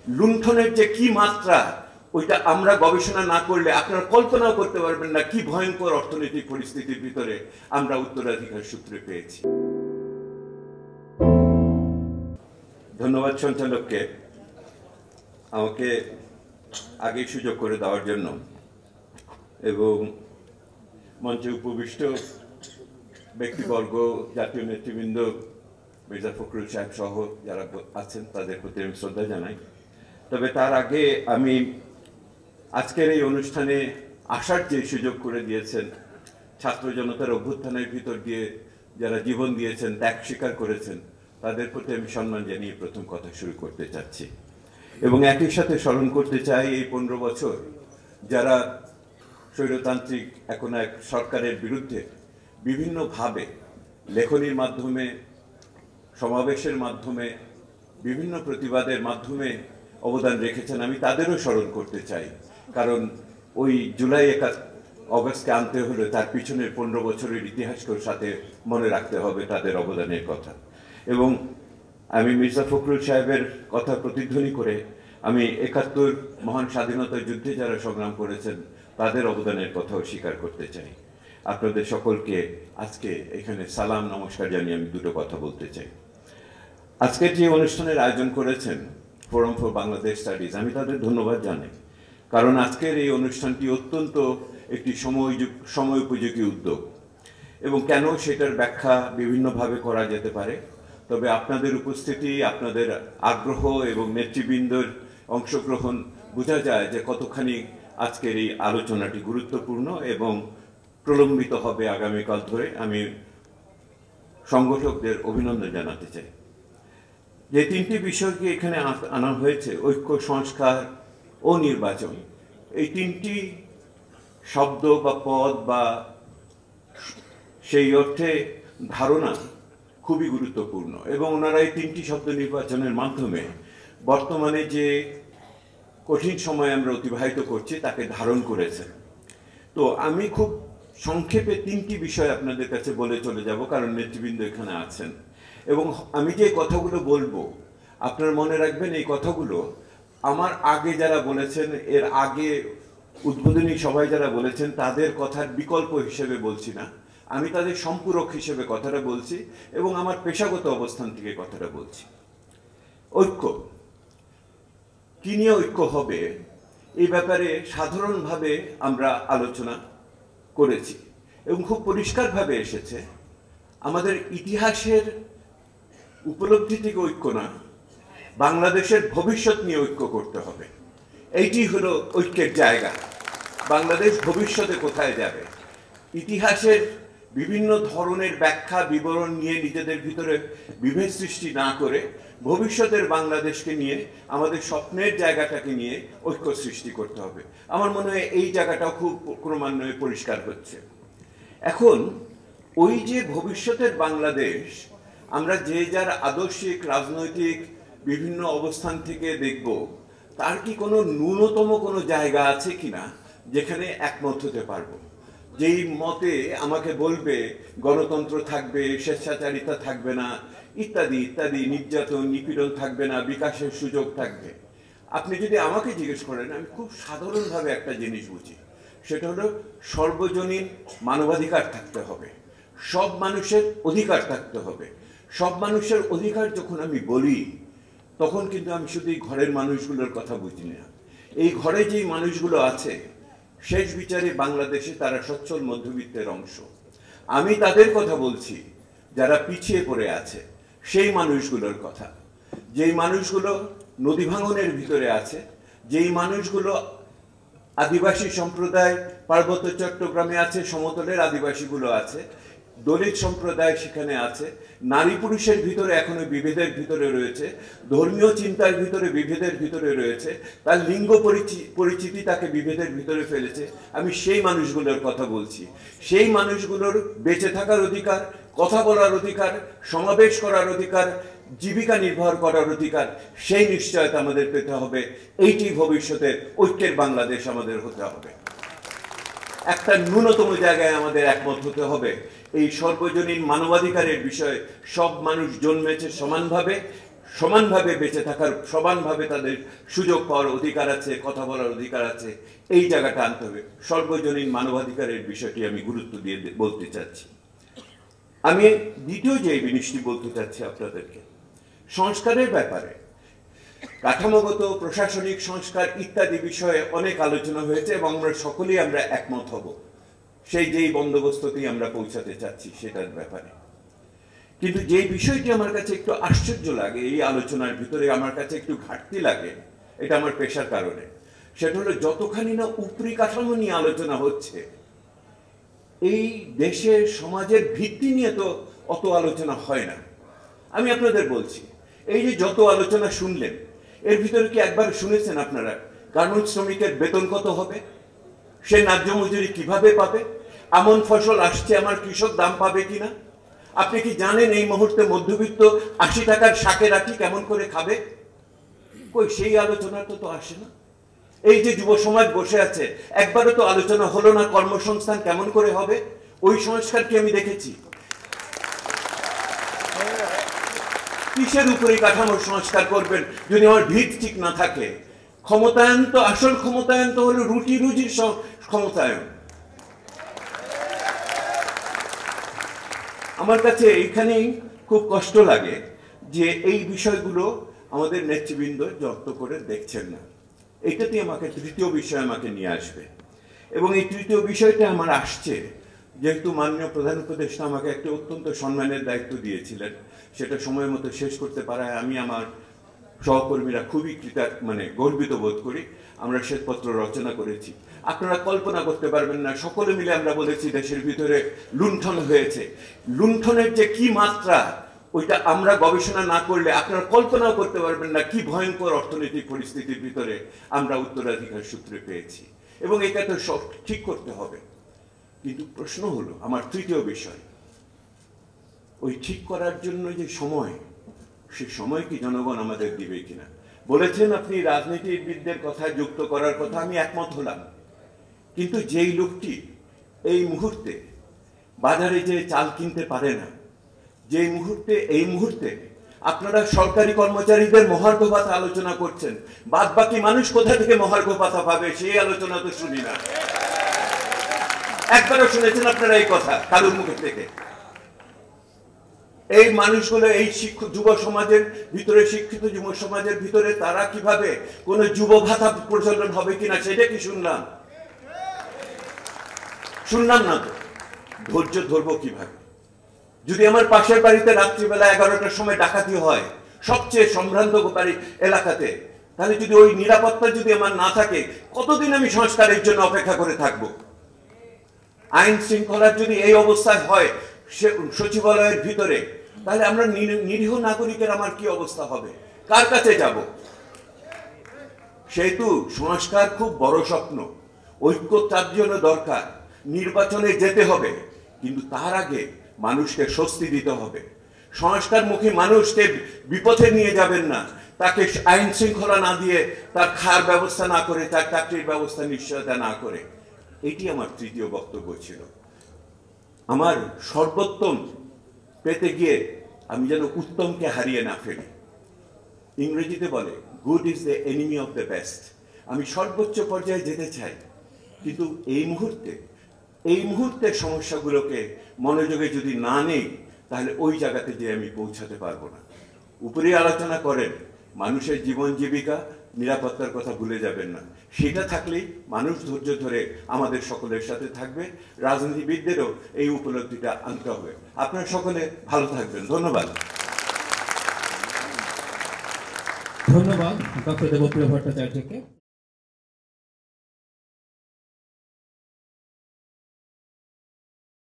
লুণ্ঠনের যে কি মাত্রা, ওইটা আমরা গবেষণা না করলে আপনারা কল্পনাও করতে পারবেন না কি ভয়ঙ্কর অর্থনৈতিক পরিস্থিতির ভিতরে আমরা উত্তরাধিকার সূত্রে পেয়েছি। ধন্যবাদ সঞ্চালককে আমাকে আগে সুযোগ করে দেওয়ার জন্য, এবং মঞ্চে উপবিষ্ট ব্যক্তিবর্গ, জাতীয় নেতৃবৃন্দ, মির্জা ফখরুল সাহেব সহ যারা আছেন তাদের প্রতি আমি শ্রদ্ধা জানাই। তবে তার আগে আমি আজকের এই অনুষ্ঠানে আসার যে সুযোগ করে দিয়েছেন, ছাত্র জনতার অভ্যুত্থানের ভিতর দিয়ে যারা জীবন দিয়েছেন, ত্যাগ স্বীকার করেছেন, তাদের প্রতি আমি সম্মান জানিয়ে প্রথম কথা শুরু করতে চাচ্ছি। এবং একই সাথে স্মরণ করতে চাই এই 15 বছর যারা স্বৈরতান্ত্রিক এখন এক সরকারের বিরুদ্ধে বিভিন্নভাবে লেখনীর মাধ্যমে, সমাবেশের মাধ্যমে, বিভিন্ন প্রতিবাদের মাধ্যমে অবদান রেখেছেন, আমি তাদেরও স্মরণ করতে চাই। কারণ ওই জুলাই অগস্টকে আনতে হলে তার পিছনের 15 বছরের ইতিহাসকেও সাথে মনে রাখতে হবে তাদের অবদানের কথা। এবং আমি মির্জা ফখরুল সাহেবের কথা প্রতিধ্বনি করে আমি 71 মহান স্বাধীনতা যুদ্ধে যারা সংগ্রাম করেছেন তাদের অবদানের কথাও স্বীকার করতে চাই। আপনাদের সকলকে আজকে এখানে সালাম নমস্কার জানিয়ে আমি দুটো কথা বলতে চাই। আজকের যে অনুষ্ঠানের আয়োজন করেছেন ফোরাম ফর বাংলাদেশ স্টাডিজ, আমি তাদের ধন্যবাদ জানাই। কারণ আজকের এই অনুষ্ঠানটি অত্যন্ত একটি সময় উপযোগী উদ্যোগ, এবং কেন সেটার ব্যাখ্যা বিভিন্নভাবে করা যেতে পারে। তবে আপনাদের উপস্থিতি, আপনাদের আগ্রহ এবং নেতৃবৃন্দর অংশগ্রহণ বোঝা যায় যে কতখানি আজকের এই আলোচনাটি গুরুত্বপূর্ণ এবং প্রলম্বিত হবে আগামীকাল ধরে। আমি সংগঠকদের অভিনন্দন জানাতে চাই। যে তিনটি বিষয়কে এখানে আনা হয়েছে, ঐক্য, সংস্কার ও নির্বাচন, এই তিনটি শব্দ বা পদ বা সেই অর্থে ধারণা খুবই গুরুত্বপূর্ণ, এবং ওনারা এই তিনটি শব্দ নির্বাচনের মাধ্যমে বর্তমানে যে কঠিন সময় আমরা অতিবাহিত করছি তাকে ধারণ করেছেন। তো আমি খুব সংক্ষেপে তিনটি বিষয় আপনাদের কাছে বলে চলে যাব, কারণ নেতৃবৃন্দ এখানে আছেন। এবং আমি যে কথাগুলো বলবো আপনারা মনে রাখবেন, এই কথাগুলো আমার আগে যারা বলেছেন, এর আগে উদ্বোধনী সভায় যারা বলেছেন তাদের কথার বিকল্প হিসেবে বলছি না, আমি তাদের সম্পূরক হিসেবে কথাটা বলছি এবং আমার পেশাগত অবস্থান থেকে কথাটা বলছি। ঐক্য কি নিয়ে ঐক্য হবে এই ব্যাপারে সাধারণভাবে আমরা আলোচনা করেছি এবং খুব পরিষ্কারভাবে এসেছে। আমাদের ইতিহাসের উপলব্ধি থেকে ঐক্য না, বাংলাদেশের ভবিষ্যৎ নিয়ে ঐক্য করতে হবে। এইটি হলো ঐক্যের জায়গা। বাংলাদেশ ভবিষ্যতে কোথায় যাবে, ইতিহাসের বিভিন্ন ধরনের ব্যাখ্যা বিবরণ নিয়ে নিজেদের ভিতরে বিভেদ সৃষ্টি না করে ভবিষ্যতের বাংলাদেশকে নিয়ে, আমাদের স্বপ্নের জায়গাটাকে নিয়ে ঐক্য সৃষ্টি করতে হবে। আমার মনে হয় এই জায়গাটাও খুব ক্রমান্বয়ে পরিষ্কার হচ্ছে। এখন ওই যে ভবিষ্যতের বাংলাদেশ আমরা যে যার আদর্শিক রাজনৈতিক বিভিন্ন অবস্থান থেকে দেখব, তার কি কোনো ন্যূনতম কোনো জায়গা আছে কিনা যেখানে একমত হতে পারবো, যেই মতে আমাকে বলবে গণতন্ত্র থাকবে, স্বেচ্ছাচারিতা থাকবে না, ইত্যাদি ইত্যাদি, নির্যাতন নিপীড়ন থাকবে না, বিকাশের সুযোগ থাকবে। আপনি যদি আমাকে জিজ্ঞেস করেন, আমি খুব সাধারণভাবে একটা জিনিস বুঝি, সেটা হলো সর্বজনীন মানবাধিকার থাকতে হবে, সব মানুষের অধিকার থাকতে হবে। সব মানুষের অধিকার যখন আমি বলি তখন কিন্তু আমি শুধু এই ঘরের মানুষগুলোর কথা বুঝি না। এই ঘরে যেই মানুষগুলো আছে শেষ বিচারে বাংলাদেশে তারা সচ্ছল মধ্যবিত্তের অংশ। আমি তাদের কথা বলছি যারা পিছিয়ে পড়ে আছে, সেই মানুষগুলোর কথা, যেই মানুষগুলো নদী ভাঙনের ভিতরে আছে, যেই মানুষগুলো আদিবাসী সম্প্রদায় পার্বত্য চট্টগ্রামে আছে, সমতলের আদিবাসীগুলো আছে, দলিত সম্প্রদায় সেখানে আছে, নারী পুরুষের ভিতরে এখনো বিভেদের ভিতরে রয়েছে, ধর্মীয় চিন্তার ভিতরে বিভেদের ভিতরে রয়েছে, তার লিঙ্গ পরিচিতি তাকে বিভেদের ভিতরে ফেলেছে। আমি সেই মানুষগুলোর কথা বলছি। সেই মানুষগুলোর বেঁচে থাকার অধিকার, কথা বলার অধিকার, সমাবেশ করার অধিকার, জীবিকা নির্ভর করার অধিকার, সেই নিশ্চয়তা আমাদের পেতে হবে। এইটি ভবিষ্যতের ঐক্যের বাংলাদেশ আমাদের হতে হবে। একটা ন্যূনতম জায়গায় আমাদের একমত হতে হবে, এই সর্বজনীন মানবাধিকারের বিষয়ে সব মানুষ জন্মেছে সমানভাবে, সমানভাবে বেঁচে থাকার, সমানভাবে তাদের সুযোগ পাওয়ার অধিকার আছে, কথা বলার অধিকার আছে, এই জায়গাটা আনতে হবে। সর্বজনীন মানবাধিকারের বিষয়টি আমি গুরুত্ব দিয়ে বলতে চাচ্ছি। আমি দ্বিতীয় যে জিনিসটি বলতে চাচ্ছি আপনাদেরকে, সংস্কারের ব্যাপারে কাঠামোগত প্রশাসনিক সংস্কার ইত্যাদি বিষয়ে অনেক আলোচনা হয়েছে এবং আমরা সকলেই একমত হব সেই যেই বন্দোবস্ততেই আমরা পৌঁছাতে চাচ্ছি সেটার ব্যাপারে। কিন্তু যে বিষয়টি আমার কাছে একটু আশ্চর্য লাগে এই আলোচনার ভিতরে, আমার কাছে একটু ঘাটতি লাগে, এটা আমার পেশার কারণে, সেটা হলো যতখানি না উপরি কাঠামো নিয়ে আলোচনা হচ্ছে, এই দেশের সমাজের ভিত্তি নিয়ে তো অত আলোচনা হয় না। আমি আপনাদের বলছি, এই যে যত আলোচনা শুনলেন, এর ভিতরে কি একবার শুনেছেন আপনারা গার্মেন্টস শ্রমিকের বেতন কত হবে, সে ন্যায্য মজুরি কিভাবে পাবে, এমন ফসল আসছে আমার কৃষক দাম পাবে কিনা? আপনি কি জানেন এই মুহূর্তে মধ্যবিত্ত 80 টাকার শাকের আটি কেমন করে খাবে? কই সেই আলোচনা তো আসে না। এই যে যুব সমাজ বসে আছে, একবারও তো আলোচনা হলো না কর্মসংস্থান কেমন করে হবে, ওই সংস্কার কি আমি দেখেছি? কিসের উপরে কাঠামোর সংস্কার করবেন যদি আমার ভিত ঠিক না থাকে? ক্ষমতায়ন তো, আসল ক্ষমতায়ন তো হলো রুটি রুজির ক্ষমতায়ন। আমার কাছে এইখানেই খুব কষ্ট লাগে যে এই বিষয়গুলো আমাদের নেতৃবৃন্দ যত্ন করে দেখছেন না। এইটাতে আমাকে তৃতীয় বিষয় আমাকে নিয়ে আসবে, এবং এই তৃতীয় বিষয়টা আমার আসছে যেহেতু মাননীয় প্রধান উপদেষ্টা আমাকে একটা অত্যন্ত সম্মানের দায়িত্ব দিয়েছিলেন, সেটা সময় মতো শেষ করতে পারায় আমি, আমার সহকর্মীরা খুবই গর্বিত বোধ করি। আমরা শ্বেতপত্র রচনা করেছি, আপনারা কল্পনা করতে পারবেন না, সকলে মিলে আমরা বলেছি দেশের ভিতরে লুণ্ঠন হয়েছে। লুণ্ঠনের যে কি মাত্রা, ওইটা আমরা গবেষণা না করলে আপনারা কল্পনাও করতে পারবেন না কি ভয়ঙ্কর অর্থনৈতিক পরিস্থিতির ভিতরে আমরা উত্তরাধিকার সূত্রে পেয়েছি, এবং এটা তো সব ঠিক করতে হবে। কিন্তু প্রশ্ন হলো আমার তৃতীয় বিষয়, ওই ঠিক করার জন্য যে সময়, সে সময় কি জনগণ আমাদের দিবে কিনা? বলেছেন আপনি রাজনীতিবিদদের কথা যুক্ত করার কথা, আমি একমত হলাম, কিন্তু যেই লোকটি এই মুহূর্তে বাজারে যে চাল কিনতে পারে না, এই মুহূর্তে আপনারা সরকারি কর্মচারীদের মহার্ঘ ভাতা আলোচনা করছেন, বাদ বাকি মানুষ কোথা থেকে মহার্ঘ ভাতা পাবে সেই আলোচনা তো শুনি না। একবারও শুনেছেন আপনারা এই কথা কারোর মুখের থেকে? এই মানুষগুলো, এই যুব সমাজের ভিতরে, শিক্ষিত যুব সমাজের ভিতরে তারা কিভাবে কোন যুব ভাতা প্রচলন হবে কিনা সেটা কি শুনলাম না তো। ধৈর্য ধরবো কিভাবে যদি আমার পাশের বাড়িতে রাত্রিবেলা 11টার সময় ডাকাতি হয় সবচেয়ে সম্ভ্রান্ত এলাকাতে? তাহলে যদি ওই নিরাপত্তা যদি আমার না থাকে, কতদিন আমি সংস্কারের জন্য অপেক্ষা করে থাকবো? আইন শৃঙ্খলার যদি এই অবস্থায় হয় সচিবালয়ের ভিতরে, তাহলে আমরা নিরীহ নাগরিকের আমার কি অবস্থা হবে? কার কাছে যাব? সেহেতু সংস্কার খুব বড় স্বপ্ন, ঐক্য তার জন্য দরকার, নির্বাচনে যেতে হবে, কিন্তু তার আগে মানুষকে স্বস্তি দিতে হবে। সংস্কারমুখী মানুষকে বিপথে নিয়ে যাবেন না, তাকে আইন শৃঙ্খলা না দিয়ে, তার খাওয়ার ব্যবস্থা না করে, তার চাকরির ব্যবস্থা নিশ্চয়তা না করে। এটি আমার তৃতীয় বক্তব্য ছিল। আমার সর্বোত্তম পেতে গিয়ে আমি যেন উত্তমকে হারিয়ে না ফেলি। ইংরেজিতে বলে good is the enemy of the best. আমি সর্বোচ্চ পর্যায়ে যেতে চাই, কিন্তু এই মুহূর্তে সমস্যাগুলোকে মনোযোগে যদি না নেই, তাহলে ওই জায়গাতে যে আমি পৌঁছাতে পারবো না। উপরে আলোচনা করেন মানুষের জীবন জীবিকা, নিরাপত্তার কথা ভুলে যাবেন না। সেটা থাকলেই মানুষ ধৈর্য ধরে আমাদের সকলের সাথে থাকবে। রাজনীতিবিদদেরও এই উপলব্ধিটা আনতে হবে। আপনারা সকলে ভালো থাকবেন। ধন্যবাদ। ধন্যবাদ ডক্টর দেবপ্রিয় ভট্টাচার্যকে।